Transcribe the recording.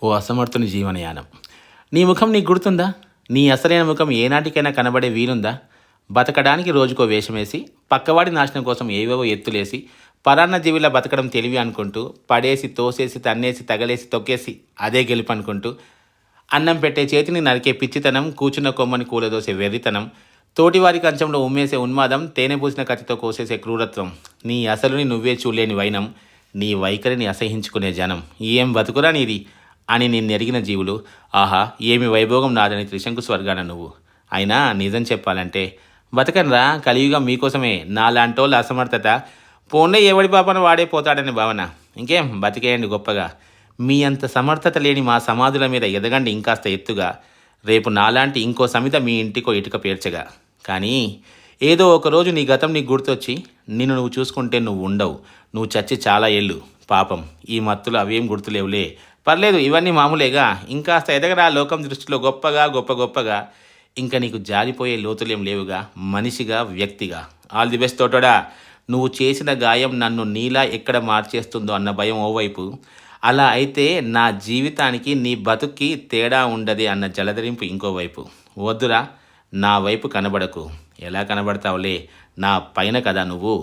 ఓ అసమర్థుని జీవనయానం. నీ ముఖం నీకు గుర్తుందా? నీ అసలైన ముఖం ఏనాటికైనా కనబడే వీలుందా? బతకడానికి రోజుకో వేషమేసి, పక్కవాడి నాశనం కోసం ఏవేవో ఎత్తులేసి, పరాన్న జీవిలా బతకడం తెలివి అనుకుంటూ, పడేసి, తోసేసి, తన్నేసి, తగలేసి, తొక్కేసి అదే గెలుపనుకుంటూ, అన్నం పెట్టే చేతిని నరికే పిచ్చితనం, కూర్చున్న కొమ్మని కూలదోసే వెర్రితనం, తోటివారి కంచంలో ఉమ్మేసే ఉన్మాదం, తేనె పూసిన కత్తితో కోసేసే క్రూరత్వం, నీ అసలుని నువ్వే చూడలేని వైనం, నీ వైఖరిని అసహించుకునే జనం, ఏం బతుకురా నీది అని నిన్నెరిగిన జీవులు, ఆహా ఏమి వైభోగం నాదని త్రిశంకు స్వర్గాన నువ్వు. అయినా నిజం చెప్పాలంటే బతకనరా కలియుగం మీకోసమే. నాలాంటోళ్ళ అసమర్థత పోన్లే ఎవడి పాపన వాడే పోతాడని భావన. ఇంకేం బతికేయండి గొప్పగా. మీ అంత సమర్థత లేని మా సమాధుల మీద ఎదగండి ఇంకాస్త ఎత్తుగా. రేపు నాలాంటి ఇంకో సమిత మీ ఇంటికో ఇటుక పేర్చగా. కానీ ఏదో ఒకరోజు నీ గతం నీకు గుర్తొచ్చి నిన్ను నువ్వు చూసుకుంటే నువ్వు ఉండవు. నువ్వు చచ్చి చాలా ఏళ్ళు. పాపం ఈ మత్తులు అవేం గుర్తులేవులే. పర్లేదు ఇవన్నీ మామూలేగా. ఇంకాస్త ఎదగరా లోకం దృష్టిలో గొప్పగా గొప్ప గొప్పగా. ఇంకా నీకు జారిపోయే లోతులేం లేవుగా మనిషిగా వ్యక్తిగా. ఆల్ ది బెస్ట్ తోటోడా. నువ్వు చేసిన గాయం నన్ను నీలా ఎక్కడ మార్చేస్తుందో అన్న భయం ఓవైపు, అలా అయితే నా జీవితానికి నీ బతుక్కి తేడా ఉండదే అన్న జలధరింపు ఇంకోవైపు. వద్దురా నా వైపు కనబడకు. ఎలా కనబడతావులే, నా పైన కదా నువ్వు.